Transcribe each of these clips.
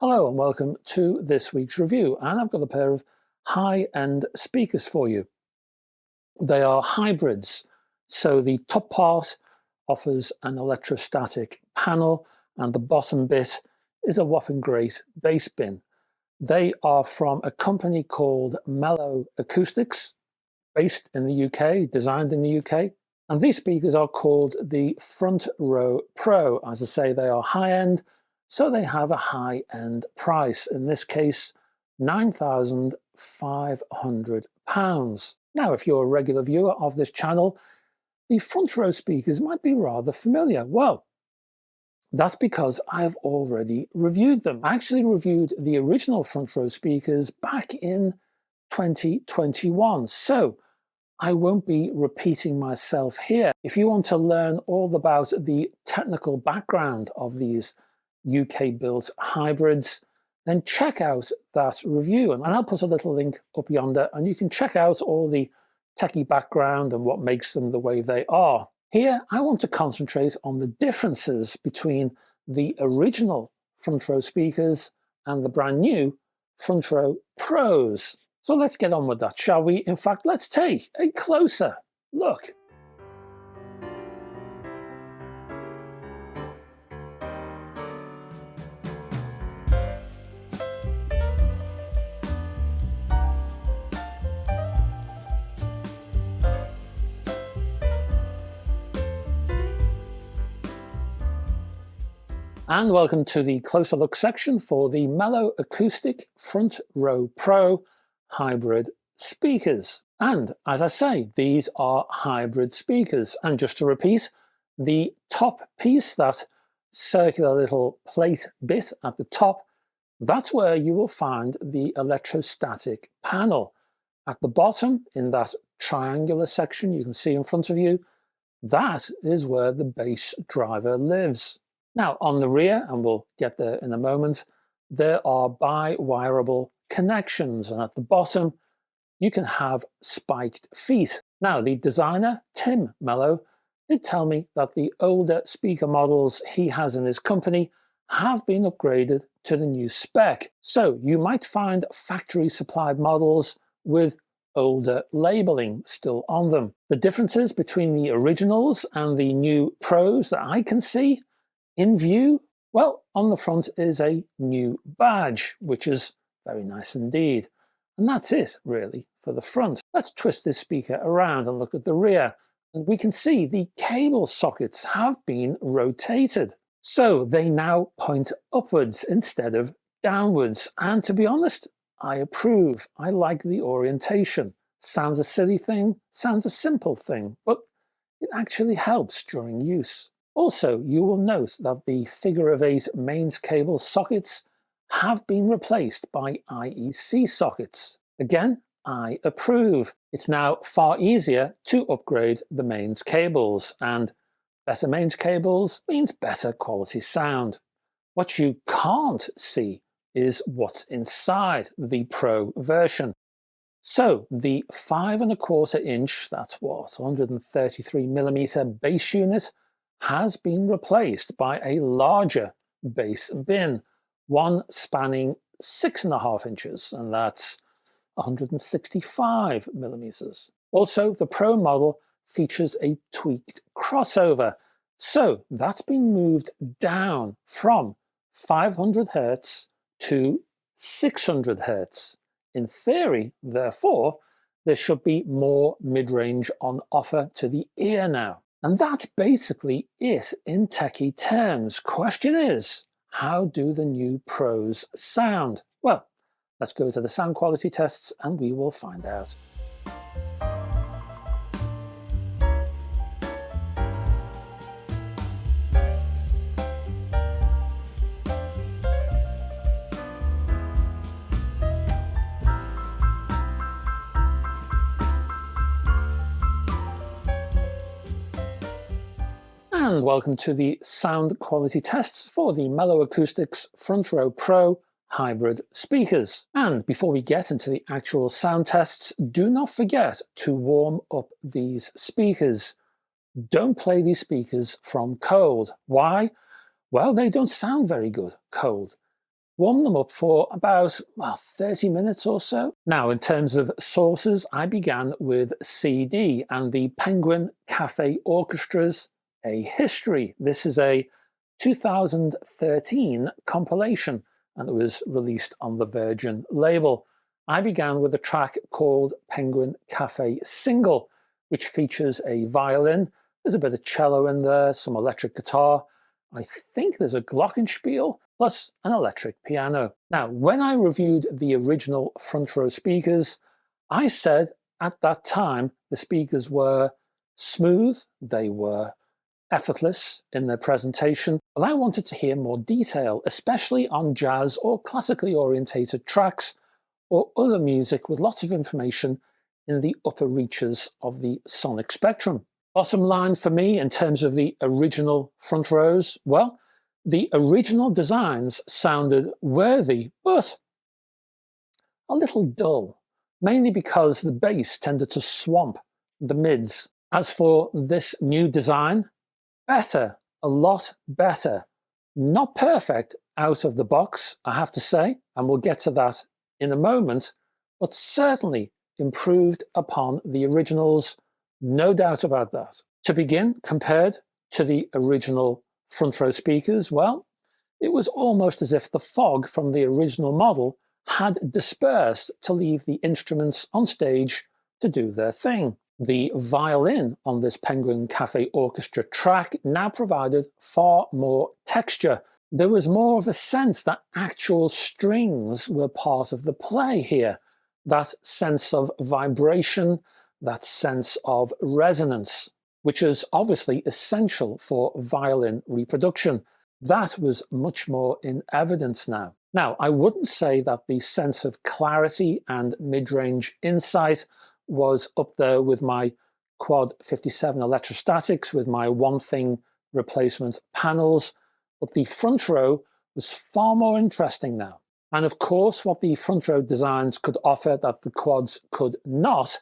Hello and welcome to this week's review, and I've got a pair of high-end speakers for you. They are hybrids, so the top part offers an electrostatic panel and the bottom bit is a whopping great bass bin. They are from a company called Mellow Acoustics, based in the UK, designed in the UK, and these speakers are called the Frontro Pro. As I say, they are high-end, so they have a high-end price, in this case £9,500. Now, if you're a regular viewer of this channel, the front row speakers might be rather familiar. Well, that's because I've already reviewed them. I actually reviewed the original front row speakers back in 2021, so I won't be repeating myself here. If you want to learn all about the technical background of these UK-built hybrids, then check out that review. And I'll put a little link up yonder, and you can check out all the techie background and what makes them the way they are. Here, I want to concentrate on the differences between the original front row speakers and the brand new front row Pros. So let's get on with that, shall we? In fact, let's take a closer look. And welcome to the closer look section for the Mellow Acoustic Front Row Pro hybrid speakers. And as I say, these are hybrid speakers. And just to repeat, the top piece, that circular little plate bit at the top, that's where you will find the electrostatic panel. At the bottom, in that triangular section you can see in front of you, that is where the bass driver lives. Now, on the rear, and we'll get there in a moment, there are bi-wireable connections, and at the bottom you can have spiked feet. Now, the designer, Tim Mellow, did tell me that the older speaker models he has in his company have been upgraded to the new spec. So you might find factory-supplied models with older labeling still on them. The differences between the originals and the new Pros that I can see in view, well, on the front is a new badge, which is very nice indeed. And that's it, really, for the front. Let's twist this speaker around and look at the rear. And we can see the cable sockets have been rotated. So they now point upwards instead of downwards. And to be honest, I approve. I like the orientation. Sounds a silly thing, sounds a simple thing, but it actually helps during use. Also, you will note that the figure-of-8 mains cable sockets have been replaced by IEC sockets. Again, I approve. It's now far easier to upgrade the mains cables, and better mains cables means better quality sound. What you can't see is what's inside the Pro version. So the 5¼ inch, that's what, 133mm bass unit, has been replaced by a larger bass bin, one spanning 6½ inches, and that's 165mm. Also, the Pro model features a tweaked crossover, so that's been moved down from 500 Hz to 600 Hz. In theory, therefore, there should be more mid-range on offer to the ear now. And that's basically it in techie terms. Question is, how do the new Pros sound? Well, let's go to the sound quality tests and we will find out. And welcome to the sound quality tests for the Mellow Acoustics Frontro Pro hybrid speakers. And before we get into the actual sound tests, do not forget to warm up these speakers. Don't play these speakers from cold. Why? Well, they don't sound very good cold. warmed them up for about, well, 30 minutes or so. Now, in terms of sources, I began with CD and the Penguin Cafe Orchestra's A History. This is a 2013 compilation, and it was released on the Virgin label. I began with a track called Penguin Cafe Single, which features a violin. There's a bit of cello in there, some electric guitar. I think there's a glockenspiel, plus an electric piano. Now, when I reviewed the original front row speakers, I said at that time the speakers were smooth, they were effortless in their presentation, but I wanted to hear more detail, especially on jazz or classically orientated tracks or other music with lots of information in the upper reaches of the sonic spectrum. Bottom line for me in terms of the original front rows, well, the original designs sounded worthy, but a little dull, mainly because the bass tended to swamp the mids. As for this new design, better, a lot better. Not perfect out of the box, I have to say, and we'll get to that in a moment, but certainly improved upon the originals, no doubt about that. To begin, compared to the original front row speakers, well, it was almost as if the fog from the original model had dispersed to leave the instruments on stage to do their thing. The violin on this Penguin Cafe Orchestra track now provided far more texture. There was more of a sense that actual strings were part of the play here. That sense of vibration, that sense of resonance, which is obviously essential for violin reproduction. That was much more in evidence now. Now, I wouldn't say that the sense of clarity and mid-range insight was up there with my Quad 57 electrostatics with my one-thing replacement panels, but the front row was far more interesting now. And of course, what the front row designs could offer that the quads could not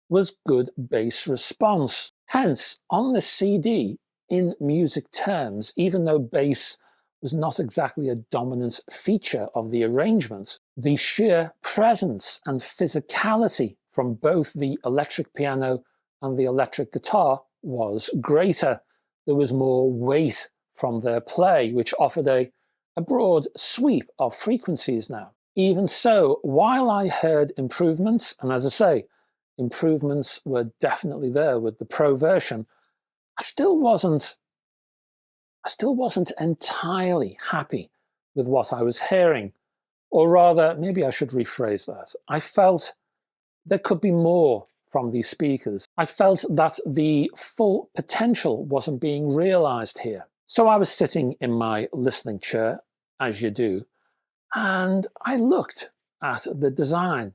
was good bass response. Hence, on the CD, in music terms, even though bass was not exactly a dominant feature of the arrangement, the sheer presence and physicality from both the electric piano and the electric guitar was greater. There was more weight from their play, which offered a broad sweep of frequencies now. Even so, while I heard improvements, and as I say, improvements were definitely there with the Pro version, I still wasn't entirely happy with what I was hearing. Or rather, maybe I should rephrase that. I felt there could be more from these speakers. I felt that the full potential wasn't being realized here. So I was sitting in my listening chair, as you do, and I looked at the design.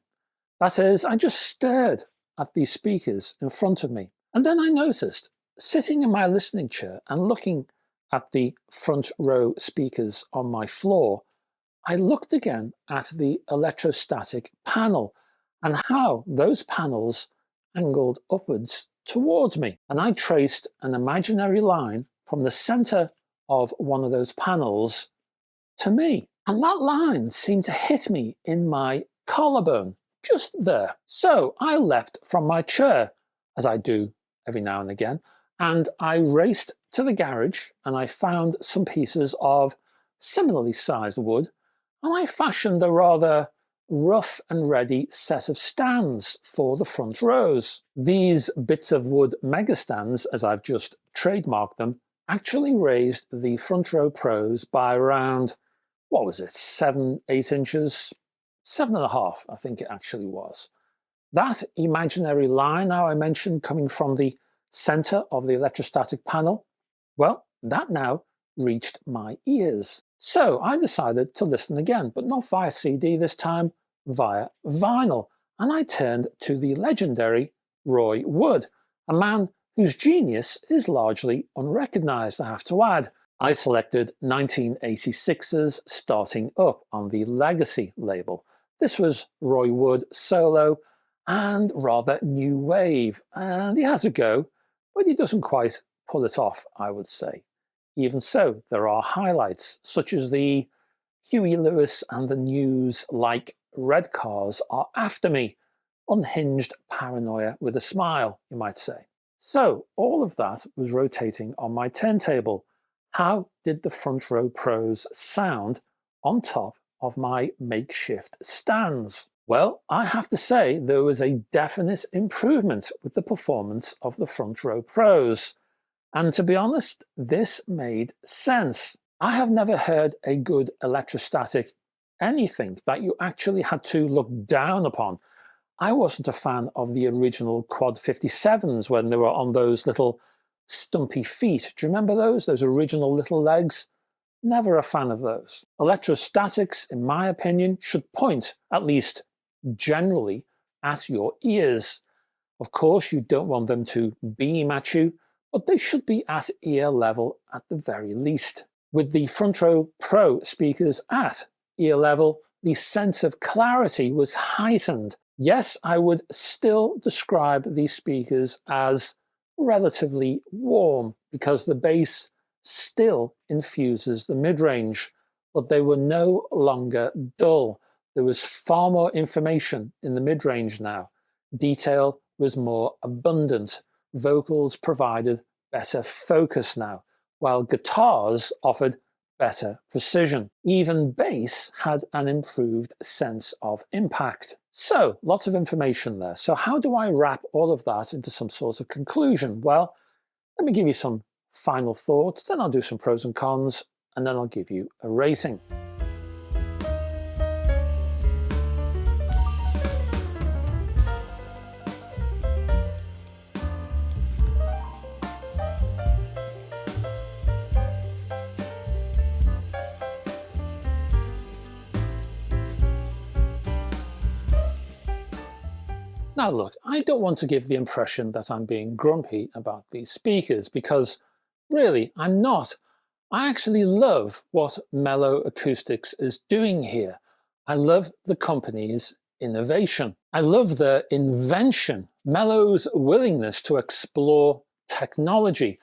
That is, I just stared at these speakers in front of me. And then I noticed, sitting in my listening chair and looking at the front row speakers on my floor, I looked again at the electrostatic panel and how those panels angled upwards towards me. And I traced an imaginary line from the center of one of those panels to me. And that line seemed to hit me in my collarbone, just there. So I leapt from my chair, as I do every now and again, and I raced to the garage and I found some pieces of similarly sized wood, and I fashioned a rather rough and ready set of stands for the front rows. These bits of wood mega stands, as I've just trademarked them, actually raised the front row pros by around, what was it, 7-8 inches? 7.5, I think it actually was. That imaginary line now I mentioned coming from the center of the electrostatic panel, well, that now reached my ears. So I decided to listen again, but not via CD this time, via vinyl. And I turned to the legendary Roy Wood, a man whose genius is largely unrecognized, I have to add. I selected 1986's Starting Up on the Legacy label. This was Roy Wood solo and rather new wave, and he has a go, but he doesn't quite pull it off, I would say. Even so, there are highlights, such as the Huey Lewis and the news like red cars are after me. Unhinged paranoia with a smile, you might say. So all of that was rotating on my turntable. How did the Frontro Pros sound on top of my makeshift stands? Well, I have to say there was a definite improvement with the performance of the Frontro Pros. And to be honest, this made sense. I have never heard a good electrostatic anything that you actually had to look down upon. I wasn't a fan of the original Quad 57s when they were on those little stumpy feet. Do you remember those? Those original little legs? Never a fan of those. Electrostatics, in my opinion, should point, at least generally, at your ears. Of course, you don't want them to beam at you, but they should be at ear level at the very least. With the Frontro Pro speakers at ear level, the sense of clarity was heightened. Yes, I would still describe these speakers as relatively warm because the bass still infuses the mid-range, but they were no longer dull. There was far more information in the mid-range now. Detail was more abundant. Vocals provided better focus now, while guitars offered better precision. Even bass had an improved sense of impact. So, lots of information there. So how do I wrap all of that into some sort of conclusion? Well, let me give you some final thoughts, then I'll do some pros and cons, and then I'll give you a rating. Now look, I don't want to give the impression that I'm being grumpy about these speakers because really I'm not. I actually love what Mellow Acoustics is doing here. I love the company's innovation. I love their invention, Mellow's willingness to explore technology,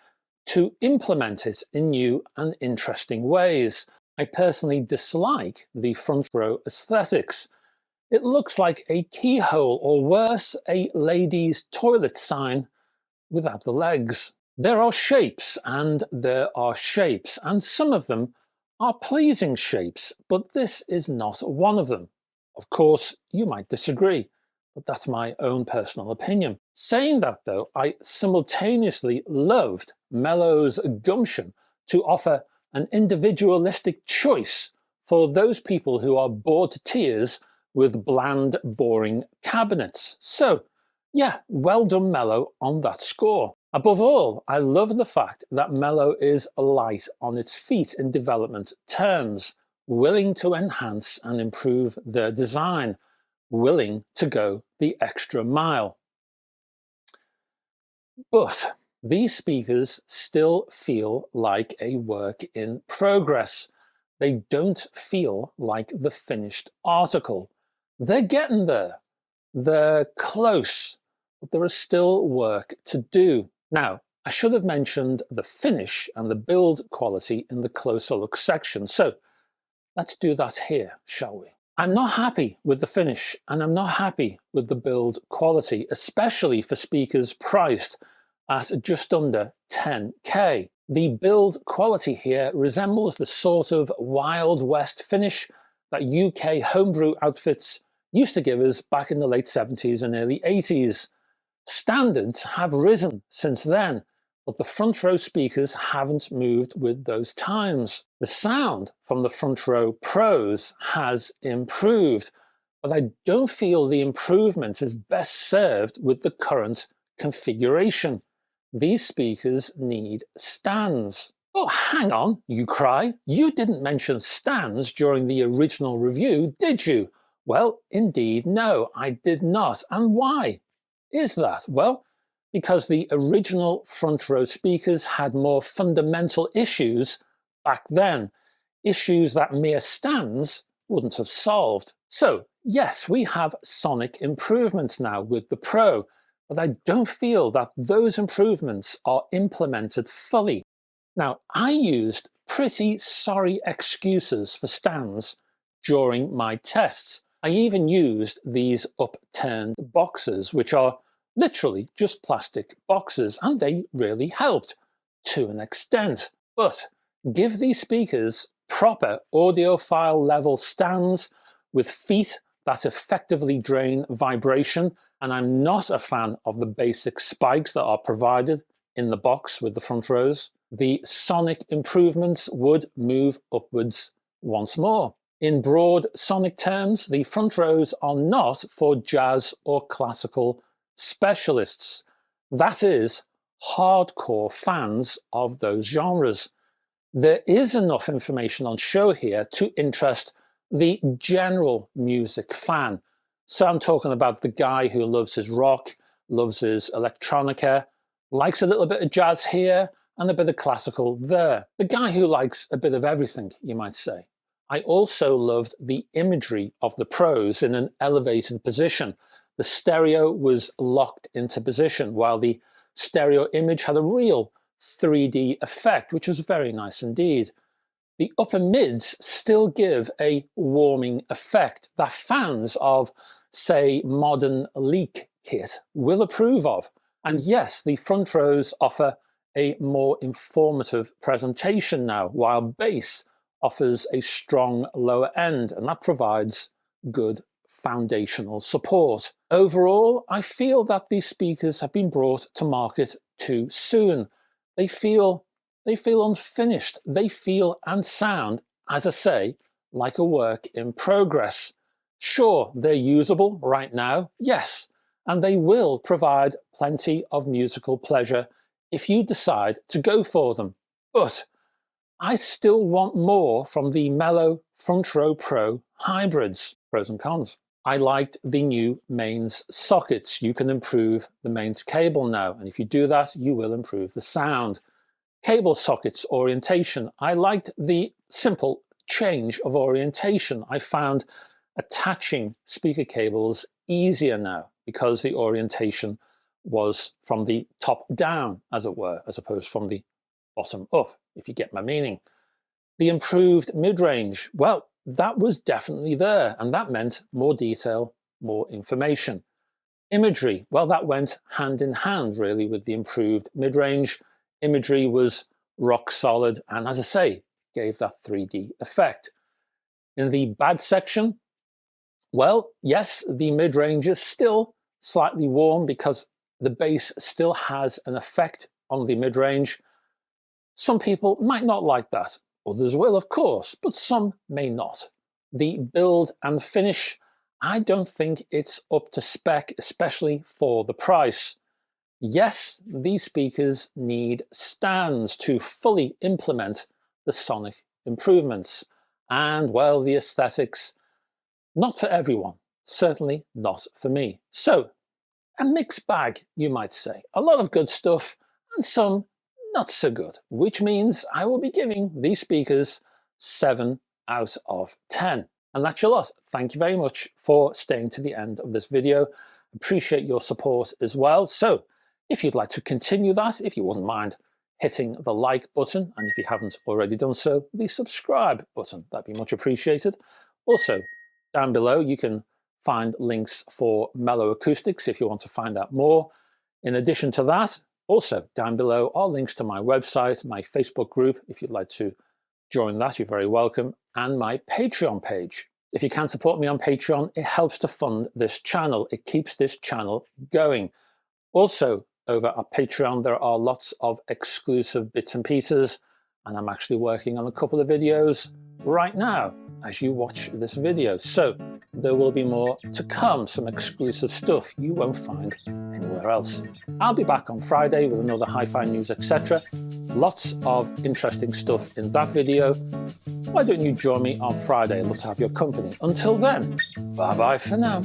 to implement it in new and interesting ways. I personally dislike the front row aesthetics. It looks like a keyhole, or worse, a ladies' toilet sign without the legs. There are shapes and there are shapes, and some of them are pleasing shapes, but this is not one of them. Of course, you might disagree, but that's my own personal opinion. Saying that though, I simultaneously loved Mellow's gumption to offer an individualistic choice for those people who are bored to tears with bland, boring cabinets. So, yeah, well done Mellow on that score. Above all, I love the fact that Mellow is light on its feet in development terms, willing to enhance and improve their design, willing to go the extra mile. But these speakers still feel like a work in progress. They don't feel like the finished article. They're getting there. They're close, but there is still work to do. Now, I should have mentioned the finish and the build quality in the closer look section. So let's do that here, shall we? I'm not happy with the finish and I'm not happy with the build quality, especially for speakers priced at just under 10K. The build quality here resembles the sort of Wild West finish that UK homebrew outfits used to give us back in the late 70s and early 80s. Standards have risen since then, but the front row speakers haven't moved with those times. The sound from the front row pros has improved, but I don't feel the improvement is best served with the current configuration. These speakers need stands. Oh, hang on, you cry. You didn't mention stands during the original review, did you? Well, indeed, no, I did not. And why is that? Well, because the original front row speakers had more fundamental issues back then, issues that mere stands wouldn't have solved. So, yes, we have sonic improvements now with the Pro, but I don't feel that those improvements are implemented fully. Now, I used pretty sorry excuses for stands during my tests. I even used these upturned boxes, which are literally just plastic boxes, and they really helped to an extent. But give these speakers proper audiophile level stands with feet that effectively drain vibration, and I'm not a fan of the basic spikes that are provided in the box with the front rows. The sonic improvements would move upwards once more. In broad sonic terms, the front rows are not for jazz or classical specialists. That is, hardcore fans of those genres. There is enough information on show here to interest the general music fan. So I'm talking about the guy who loves his rock, loves his electronica, likes a little bit of jazz here and a bit of classical there. The guy who likes a bit of everything, you might say. I also loved the imagery of the pros in an elevated position. The stereo was locked into position, while the stereo image had a real 3D effect, which was very nice indeed. The upper mids still give a warming effect that fans of, say, modern leak kit will approve of. And yes, the front rows offer a more informative presentation now, while bass offers a strong lower end, and that provides good foundational support. Overall, I feel that these speakers have been brought to market too soon. They feel unfinished. They feel and sound, as I say, like a work in progress. Sure, they're usable right now, yes, and they will provide plenty of musical pleasure if you decide to go for them. But I still want more from the Mellow Frontro Pro hybrids. Pros and cons. I liked the new mains sockets. You can improve the mains cable now, and if you do that, you will improve the sound. Cable sockets orientation. I liked the simple change of orientation. I found attaching speaker cables easier now because the orientation was from the top down, as it were, as opposed from the bottom up, if you get my meaning. The improved mid-range, well, that was definitely there, and that meant more detail, more information. Imagery, well, that went hand in hand, really, with the improved mid-range. Imagery was rock solid, and as I say, gave that 3D effect. In the bad section, well, yes, the mid-range is still slightly warm because the bass still has an effect on the mid-range. Some people might not like that. Others will, of course, but some may not. The build and finish, I don't think it's up to spec, especially for the price. Yes, these speakers need stands to fully implement the sonic improvements. And, well, the aesthetics, not for everyone, certainly not for me. So, a mixed bag, you might say. A lot of good stuff and some not so good, which means I will be giving these speakers 7 out of 10. And that's your lot. Thank you very much for staying to the end of this video. Appreciate your support as well. So if you'd like to continue that, if you wouldn't mind hitting the like button, and if you haven't already done so, the subscribe button, that'd be much appreciated. Also, down below, you can find links for Mellow Acoustics if you want to find out more. In addition to that, also down below are links to my website, my Facebook group, if you'd like to join that, you're very welcome, and my Patreon page. If you can support me on Patreon, it helps to fund this channel. It keeps this channel going. Also, over at Patreon, there are lots of exclusive bits and pieces, and I'm actually working on a couple of videos right now as you watch this video. So there will be more to come, some exclusive stuff you won't find anywhere else. I'll be back on Friday with another hi-fi news, etc. Lots of interesting stuff in that video. Why don't you join me on Friday? I'd love to have your company. Until then, bye-bye for now.